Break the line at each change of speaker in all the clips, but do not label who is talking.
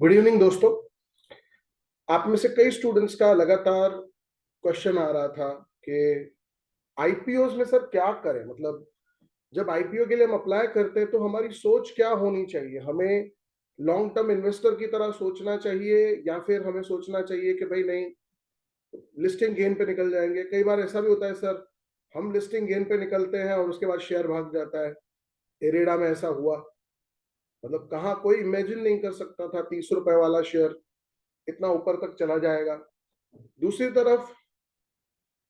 Good evening दोस्तों। आप में से कई स्टूडेंट्स का लगातार क्वेश्चन आ रहा था कि आईपीओ में सर क्या करें, मतलब जब आईपीओ के लिए हम अप्लाई करते हैं तो हमारी सोच क्या होनी चाहिए। हमें लॉन्ग टर्म इन्वेस्टर की तरह सोचना चाहिए या फिर हमें सोचना चाहिए कि भाई नहीं, लिस्टिंग गेन पे निकल जाएंगे। कई बार ऐसा भी होता है सर, हम लिस्टिंग गेन पे निकलते हैं और उसके बाद शेयर भाग जाता है। एरेडा में ऐसा हुआ, मतलब कहाँ कोई इमेजिन नहीं कर सकता था 30 रुपए वाला शेयर इतना ऊपर तक चला जाएगा। दूसरी तरफ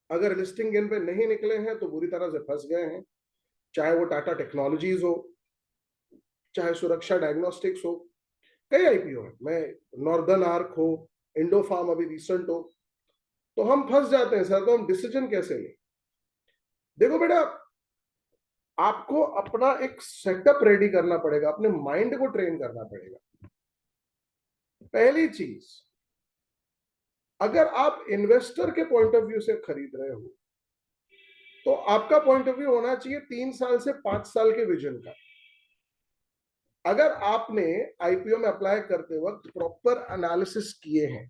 अगर लिस्टिंग गेन पे नहीं निकले हैं तो बुरी तरह से फंस गए हैं, चाहे वो टाटा टेक्नोलॉजीज हो, चाहे सुरक्षा डायग्नोस्टिक्स हो। कई आईपीओ है, मैं नॉर्दर्न आर्क हो, इंडो फार्म अभी रिसेंट हो, तो हम फंस जाते हैं सर। तो हम डिसीजन कैसे लें? देखो बेटा, आपको अपना एक सेटअप रेडी करना पड़ेगा, अपने माइंड को ट्रेन करना पड़ेगा। पहली चीज, अगर आप इन्वेस्टर के पॉइंट ऑफ व्यू से खरीद रहे हो तो आपका पॉइंट ऑफ व्यू होना चाहिए 3 साल से 5 साल के विजन का। अगर आपने आईपीओ में अप्लाई करते वक्त प्रॉपर एनालिसिस किए हैं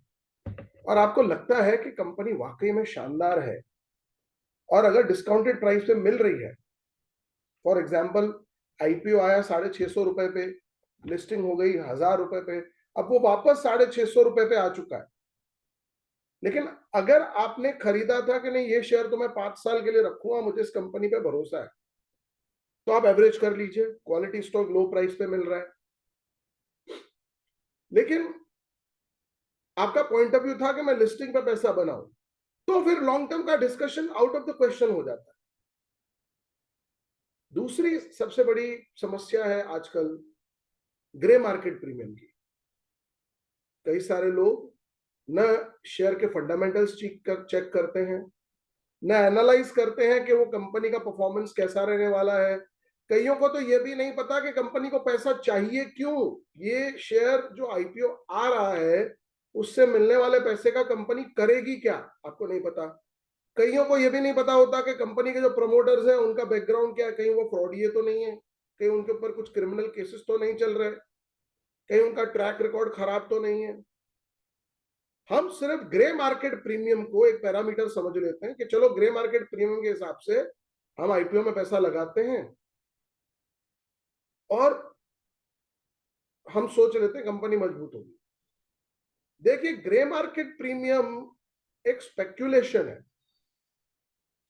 और आपको लगता है कि कंपनी वाकई में शानदार है और अगर डिस्काउंटेड प्राइस पे मिल रही है, फॉर एग्जांपल आईपीओ आया 650 रुपए पे, लिस्टिंग हो गई 1000 रुपए पे, अब वो वापस 650 रुपए पे आ चुका है। लेकिन अगर आपने खरीदा था कि नहीं, ये शेयर तो मैं 5 साल के लिए रखूंगा, मुझे इस कंपनी पे भरोसा है, तो आप एवरेज कर लीजिए, क्वालिटी स्टॉक लो प्राइस पे मिल रहा है। लेकिन आपका पॉइंट ऑफ व्यू था कि मैं लिस्टिंग पे पैसा बनाऊं, तो फिर लॉन्ग टर्म का discussion out of the question हो जाता है। दूसरी सबसे बड़ी समस्या है आजकल ग्रे मार्केट प्रीमियम की। कई सारे लोग न शेयर के फंडामेंटल्स चेक करते हैं, न एनालाइज करते हैं कि वो कंपनी का परफॉर्मेंस कैसा रहने वाला है। कईयों को तो ये भी नहीं पता कि कंपनी को पैसा चाहिए क्यों। ये शेयर जो आईपीओ आ रहा है, उससे मिलने वाले पैसे का कंपनी करेगी क्या, आपको नहीं पता। कईयों को यह भी नहीं पता होता कि कंपनी के जो प्रमोटर्स हैं उनका बैकग्राउंड क्या है, कहीं वो फ्रॉडिये तो नहीं है, कहीं उनके ऊपर कुछ क्रिमिनल केसेस तो नहीं चल रहे, कहीं उनका ट्रैक रिकॉर्ड खराब तो नहीं है। हम सिर्फ ग्रे मार्केट प्रीमियम को एक पैरामीटर समझ लेते हैं कि चलो ग्रे मार्केट प्रीमियम के हिसाब से हम आईपीओ में पैसा लगाते हैं और हम सोच लेते हैं कंपनी मजबूत होगी। देखिए, ग्रे मार्केट प्रीमियम एक स्पेक्यूलेशन है,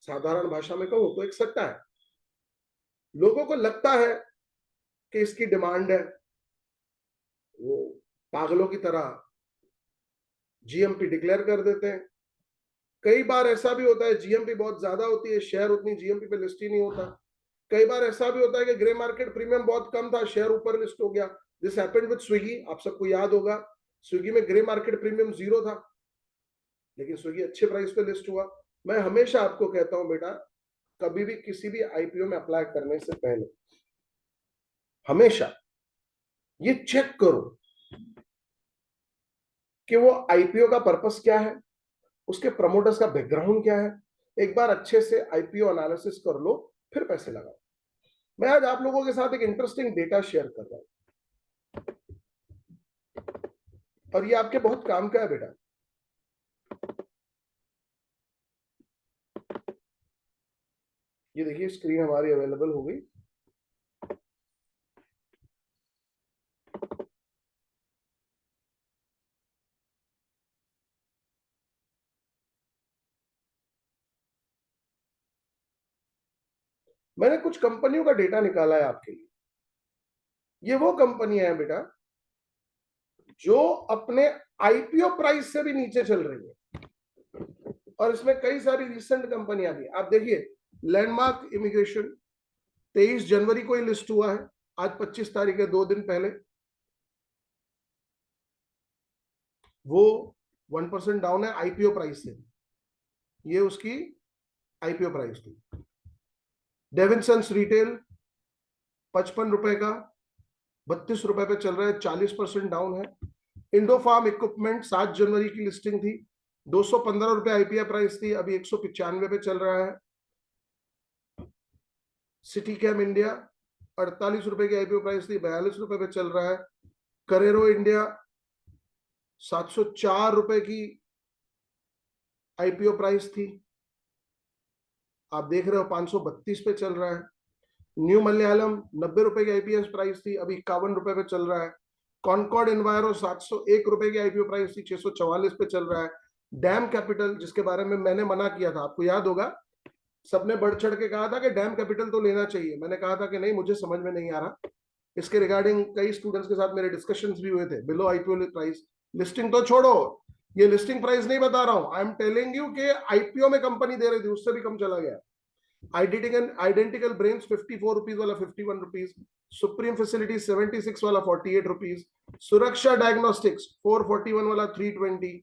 साधारण भाषा में कहूं तो एक सट्टा है। लोगों को लगता है कि इसकी डिमांड है, वो पागलों की तरह जीएमपी डिक्लेयर कर देते हैं। कई बार ऐसा भी होता है जीएमपी बहुत ज्यादा होती है, शेयर उतनी जीएमपी पे लिस्ट ही नहीं होता। कई बार ऐसा भी होता है कि ग्रे मार्केट प्रीमियम बहुत कम था, शेयर ऊपर लिस्ट हो गया। दिस हैपेंड विद स्विगी, आप सबको याद होगा। स्विगी में ग्रे मार्केट प्रीमियम 0 था, लेकिन स्विगी अच्छे प्राइस पे लिस्ट हुआ। मैं हमेशा आपको कहता हूं बेटा, कभी भी किसी भी आईपीओ में अप्लाई करने से पहले हमेशा ये चेक करो कि वो आईपीओ का पर्पस क्या है, उसके प्रमोटर्स का बैकग्राउंड क्या है। एक बार अच्छे से आईपीओ एनालिसिस कर लो, फिर पैसे लगाओ। मैं आज आप लोगों के साथ एक इंटरेस्टिंग डेटा शेयर कर रहा हूं और ये आपके बहुत काम का है बेटा। ये देखिए, स्क्रीन हमारी अवेलेबल हो गई। मैंने कुछ कंपनियों का डेटा निकाला है आपके लिए। ये वो कंपनियां हैं बेटा जो अपने आईपीओ प्राइस से भी नीचे चल रही है, और इसमें कई सारी रिसेंट कंपनियां भी। आप देखिए, लैंडमार्क इमिग्रेशन 23 जनवरी को ही लिस्ट हुआ है, आज 25 तारीख है, 2 दिन पहले। वो 1% डाउन है आईपीओ प्राइस से, ये उसकी आईपीओ प्राइस थी। डेविनसन्स रिटेल 55 रुपए का 32 रुपए पे चल रहा है, 40% डाउन है। इंडो फार्म इक्विपमेंट 7 जनवरी की लिस्टिंग थी, 215 रुपए आईपीओ प्राइस थी, अभी 195 पे चल रहा है। सिटी कैम इंडिया 48 रुपए की आईपीओ प्राइस थी, 42 रुपए पे चल रहा है। करेरो इंडिया 704 रुपए की आईपीओ प्राइस थी, आप देख रहे हो 532 पे चल रहा है। न्यू मलयालम 90 रुपए की आईपीएस प्राइस थी, अभी 51 रुपए पे चल रहा है। कॉनकॉर्ड एनवायरो 701 रुपए की आईपीओ प्राइस थी, 644 पे चल रहा है। डैम कैपिटल, जिसके बारे में मैंने मना किया था, आपको याद होगा, सबने बढ़ चढ़ के कहा था कि डैम कैपिटल तो लेना चाहिए, मैंने कहा था कि नहीं, मुझे समझ में नहीं आ रहा। इसके रिगार्डिंग कई स्टूडेंट्स के साथ मेरे डिस्कशंस भी हुए थे। बिलो आईपीओ प्राइस, लिस्टिंग तो छोड़ो, ये लिस्टिंग प्राइस नहीं बता रहा हूं, आई एम टेलिंग यू कि आईपीओ में कंपनी दे रही थी, उससे भी कम चला गया। आइडेंटिकल ब्रेन्स 54 रुपीज वाला 51 रुपीज, सुप्रीम फैसिलिटी 76 वाला 48 रुपीज, सुरक्षा डायग्नोस्टिक्स 441 वाला 320,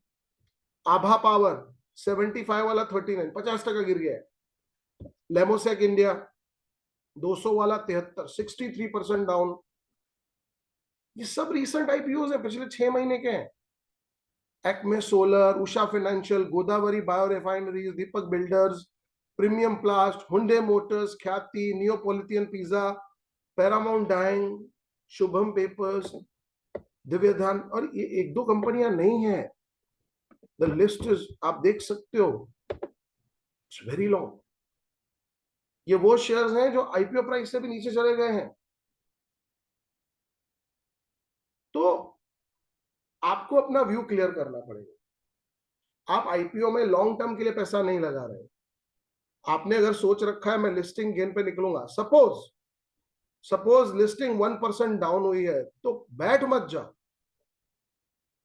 आभा पावर 75 वाला 39, 50% गिर गया है। लेमोसेक इंडिया 200 वाला 73, 63% डाउन। ये सब रिसेंट आईपीओ है, पिछले 6 महीने के हैं। Acme solar, Usha financial, Godavari bio refineries, Deepak builders, premium plast, Hyundai motors, Khyati, Neapolitan pizza, paramount dyeing, Shubham papers, Divyadhan, और ये एक दो कंपनियां नहीं है। द लिस्ट इज, आप देख सकते हो, इट्स वेरी लॉन्ग। ये वो शेयर्स हैं जो आईपीओ प्राइस से भी नीचे चले गए हैं। तो आपको अपना व्यू क्लियर करना पड़ेगा। आप आईपीओ में लॉन्ग टर्म के लिए पैसा नहीं लगा रहे। आपने अगर सोच रखा है मैं लिस्टिंग गेन पे निकलूंगा, सपोज लिस्टिंग 1% डाउन हुई है, तो बैठ मत जाओ।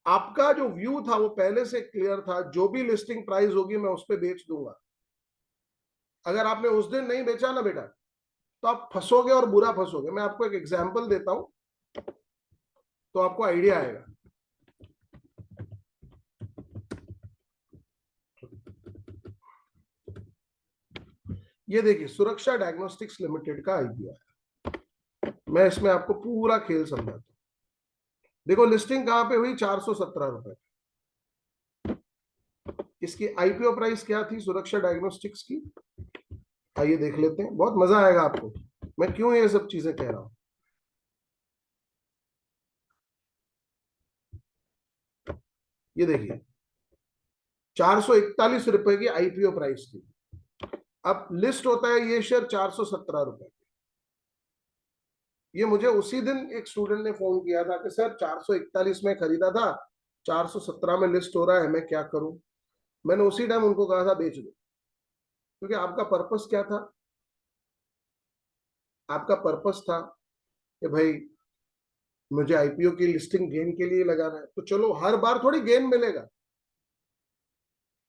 आपका जो व्यू था वो पहले से क्लियर था, जो भी लिस्टिंग प्राइस होगी मैं उस पर बेच दूंगा। अगर आपने उस दिन नहीं बेचा ना बेटा, तो आप फंसोगे और बुरा फंसोगे। मैं आपको एक एग्जांपल देता हूं तो आपको आइडिया आएगा। ये देखिए, सुरक्षा डायग्नोस्टिक्स लिमिटेड का आईपीओ है। मैं इसमें आपको पूरा खेल समझाता हूं। देखो लिस्टिंग कहां पे हुई, 417 रुपए। इसकी आईपीओ प्राइस क्या थी सुरक्षा डायग्नोस्टिक्स की, आइए देख लेते हैं, बहुत मजा आएगा आपको, मैं क्यों ये सब चीजें कह रहा हूं। ये देखिए 441 रुपए की आईपीओ प्राइस थी। अब लिस्ट होता है ये शेयर 417 रुपए। ये मुझे उसी दिन एक स्टूडेंट ने फोन किया था कि सर 441 में खरीदा था, 417 में लिस्ट हो रहा है, मैं क्या करूं। मैंने उसी टाइम उनको कहा था बेच दो, क्योंकि आपका पर्पस क्या था, आपका पर्पस था कि भाई मुझे आईपीओ की लिस्टिंग गेन के लिए लगाना है, तो चलो हर बार थोड़ी गेन मिलेगा।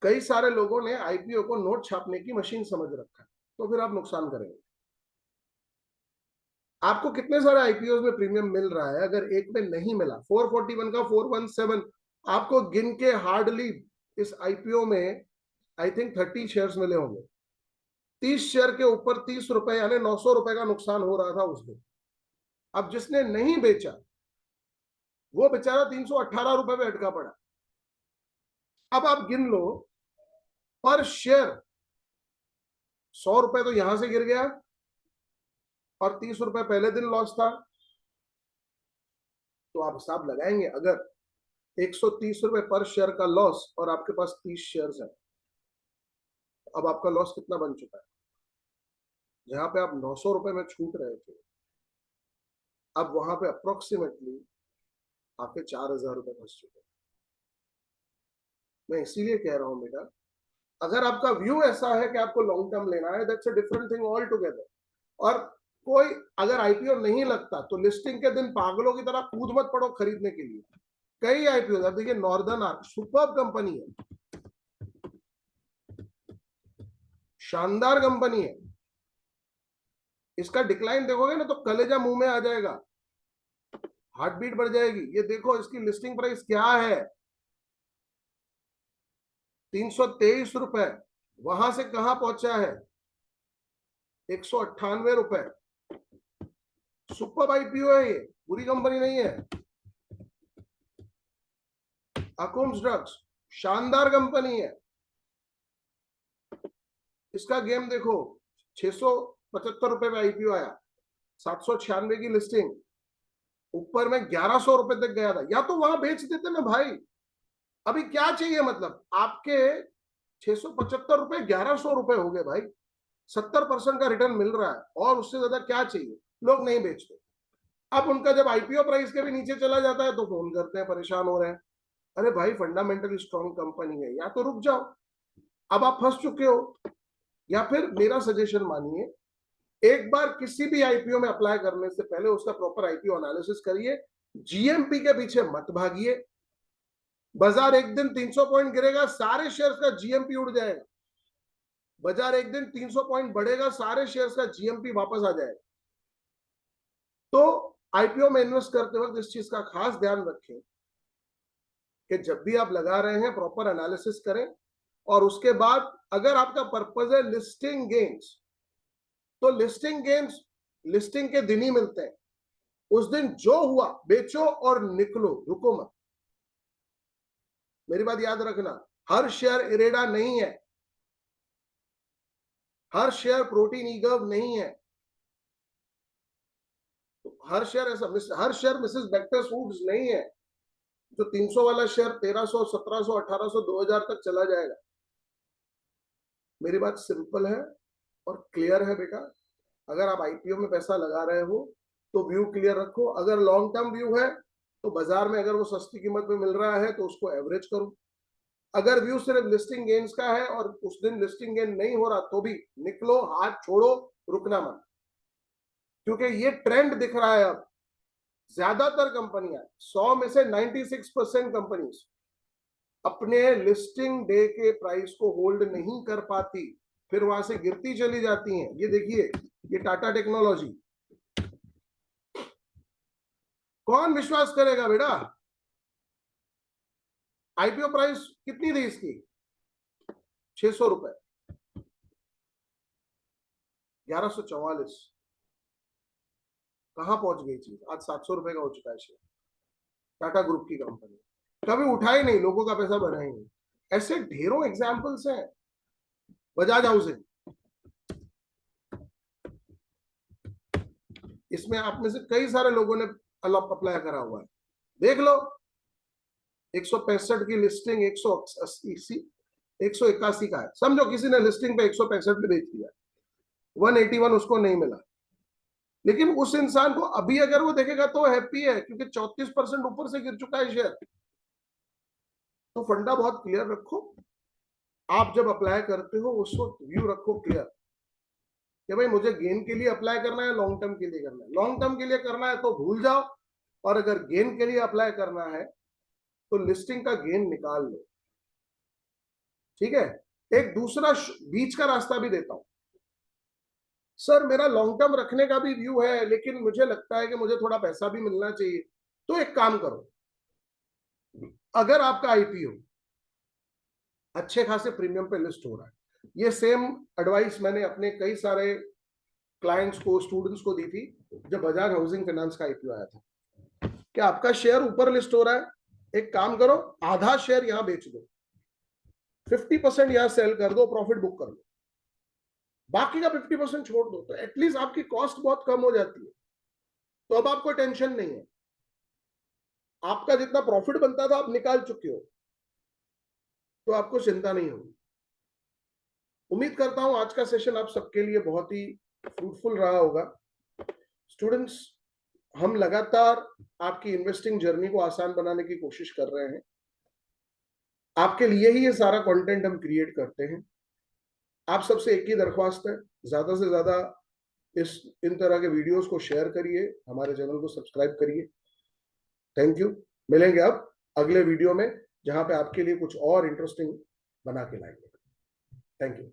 कई सारे लोगों ने आईपीओ को नोट छापने की मशीन समझ रखा है, तो फिर आप नुकसान करेंगे। आपको कितने सारे आईपीओ में प्रीमियम मिल रहा है, अगर एक में नहीं मिला, 441 का 417, आपको गिन के हार्डली इस आईपीओ में आई थिंक 30 शेयर्स मिले होंगे। 30 शेयर के ऊपर 30 रुपए यानी 900 रुपए का नुकसान हो रहा था उस दिन। अब जिसने नहीं बेचा वो बेचारा 318 रुपए पे अटका पड़ा। अब आप गिन लो, पर शेयर 100 रुपए तो यहां से गिर गया और 30 रुपए पहले दिन लॉस था, तो आप हिसाब लगाएंगे, अगर 130 रुपए पर शेयर का लॉस और आपके पास 30 शेयर्स है, अब आपका लॉस कितना बन चुका है। जहां पे आप 900 रुपए में छूट रहे थे, अब वहां पे अप्रोक्सीमेटली आपके 4000 रुपए फंस चुके हैं। मैं इसीलिए कह रहा हूं बेटा, अगर आपका व्यू ऐसा है कि आपको लॉन्ग टर्म लेना है, that's a different thing all together. और कोई अगर आईपीओ नहीं लगता तो लिस्टिंग के दिन पागलों की तरह कूद मत पड़ो खरीदने के लिए। कई आईपीओ, अब देखिए नॉर्दर्न आर्क सुपर्ब कंपनी है, शानदार कंपनी है, इसका डिक्लाइन देखोगे ना तो कलेजा मुंह में आ जाएगा, हार्ट बीट बढ़ जाएगी। ये देखो इसकी लिस्टिंग प्राइस क्या है, 323 रुपए, वहां से कहां पहुंचा है 198 रुपए। सुपर आईपीओ है ये, बुरी कंपनी नहीं है। अकुम्स ड्रग्स शानदार कंपनी है, इसका गेम देखो, 675 रुपए में आईपीओ आया, 796 की लिस्टिंग, ऊपर में 1100 रुपए तक गया था। या तो वहां बेच देते ना भाई, अभी क्या चाहिए, मतलब आपके 675 रुपए 1100 रुपए हो गए भाई, 70% का रिटर्न मिल रहा है, और उससे ज्यादा क्या चाहिए? लोग नहीं बेचते। अब उनका जब आईपीओ प्राइस के भी नीचे चला जाता है तो फोन करते हैं, परेशान हो रहे हैं, अरे भाई फंडामेंटली स्ट्रॉन्ग कंपनी है, या तो रुक जाओ, अब आप फंस चुके हो। या फिर मेरा सजेशन मानिए, एक बार किसी भी आईपीओ में अप्लाई करने से पहले उसका प्रॉपर आईपीओ एनालिसिस करिए, जीएमपी के पीछे मत भागिए। बाजार एक दिन 300 पॉइंट गिरेगा, सारे शेयर्स का जीएमपी उड़ जाएगा। बाजार एक दिन 300 पॉइंट बढ़ेगा, सारे शेयर्स का जीएमपी वापस आ जाएगा। तो आईपीओ में इन्वेस्ट करते वक्त इस चीज का खास ध्यान रखें कि जब भी आप लगा रहे हैं प्रॉपर एनालिसिस करें, और उसके बाद अगर आपका पर्पज है लिस्टिंग गेन्स, तो लिस्टिंग गेन्स लिस्टिंग के दिन ही मिलते हैं। उस दिन जो हुआ बेचो और निकलो, रुको मत। मेरी बात याद रखना, हर शेयर इरेडा नहीं है, हर शेयर प्रोटीन ईगव नहीं है, तो हर शेयर ऐसा, हर शेयर मिसेस बेक्टर फूड्स नहीं है जो 300 वाला शेयर 1300 1700 1800 2000 तक चला जाएगा। मेरी बात सिंपल है और क्लियर है बेटा, अगर आप आईपीओ में पैसा लगा रहे हो तो व्यू क्लियर रखो। अगर लॉन्ग टर्म व्यू है तो बाजार में अगर वो सस्ती कीमत में मिल रहा है तो उसको एवरेज करो। अगर व्यू सिर्फ लिस्टिंग गेन्स का है और उस दिन लिस्टिंग गेन नहीं हो रहा तो भी निकलो, हाथ छोड़ो, रुकना मत, क्योंकि ये ट्रेंड दिख रहा है। अब ज्यादातर कंपनियां, 100 में से 96% कंपनीज अपने लिस्टिंग डे के प्राइस को होल्ड नहीं कर पाती, फिर वहां से गिरती चली जाती हैं। ये देखिए, ये टाटा टेक्नोलॉजी, कौन विश्वास करेगा बेटा? आईपीओ प्राइस कितनी थी इसकी? 600 रुपए, 1144, कहां पहुंच गई चीज? आज 700 रुपए का हो चुका है शेयर। टाटा ग्रुप की कंपनी कभी उठाई नहीं, लोगों का पैसा बढ़ा ही नहीं। ऐसे ढेरों एग्जाम्पल्स हैं। बजाज हाउसिंग, इसमें आप में से कई सारे लोगों ने अप्लाई करा हुआ है, देख लो। 165 की लिस्टिंग 181 का है, समझो किसी ने लिस्टिंग पे 165 पे बेच दिया, 181 उसको नहीं मिला, लेकिन उस इंसान को अभी अगर वो देखेगा तो हैप्पी है, क्योंकि 34% ऊपर से गिर चुका है शेयर। तो फंडा बहुत क्लियर रखो, आप जब अप्लाई करते हो उस वक्त व्यू रखो क्लियर कि भाई मुझे गेन के लिए अप्लाई करना है, लॉन्ग टर्म के लिए करना है। लॉन्ग टर्म के लिए करना है तो भूल जाओ, और अगर गेन के लिए अप्लाई करना है तो लिस्टिंग का गेन निकाल लो, ठीक है? एक दूसरा बीच का रास्ता भी देता हूं, सर मेरा लॉन्ग टर्म रखने का भी व्यू है लेकिन मुझे लगता है कि मुझे थोड़ा पैसा भी मिलना चाहिए। तो एक काम करो, अगर आपका आईपीओ अच्छे खासे प्रीमियम पे लिस्ट हो रहा है, ये सेम एडवाइस मैंने अपने कई सारे क्लाइंट्स को, स्टूडेंट्स को दी थी जब बजाज हाउसिंग फाइनेंस का आईपीओ आया था, कि आपका शेयर ऊपर लिस्ट हो रहा है, एक काम करो, आधा शेयर यहां बेच दो, 50% यहां सेल कर दो, प्रॉफिट बुक कर लो, बाकी का 50% छोड़ दो, तो एटलीस्ट आपकी कॉस्ट बहुत कम हो जाती है। तो अब आपको टेंशन नहीं है, आपका जितना प्रॉफिट बनता था आप निकाल चुके हो, तो आपको चिंता नहीं होगी। उम्मीद करता हूं आज का सेशन आप सबके लिए बहुत ही फ्रूटफुल रहा होगा। स्टूडेंट्स, हम लगातार आपकी इन्वेस्टिंग जर्नी को आसान बनाने की कोशिश कर रहे हैं, आपके लिए ही ये सारा कंटेंट हम क्रिएट करते हैं। आप सबसे एक ही दरख्वास्त है, ज्यादा से ज्यादा इन तरह के वीडियोस को शेयर करिए, हमारे चैनल को सब्सक्राइब करिए। Thank you. मिलेंगे अब अगले वीडियो में, जहां पे आपके लिए कुछ और इंटरेस्टिंग बना के लाएंगे। Thank you.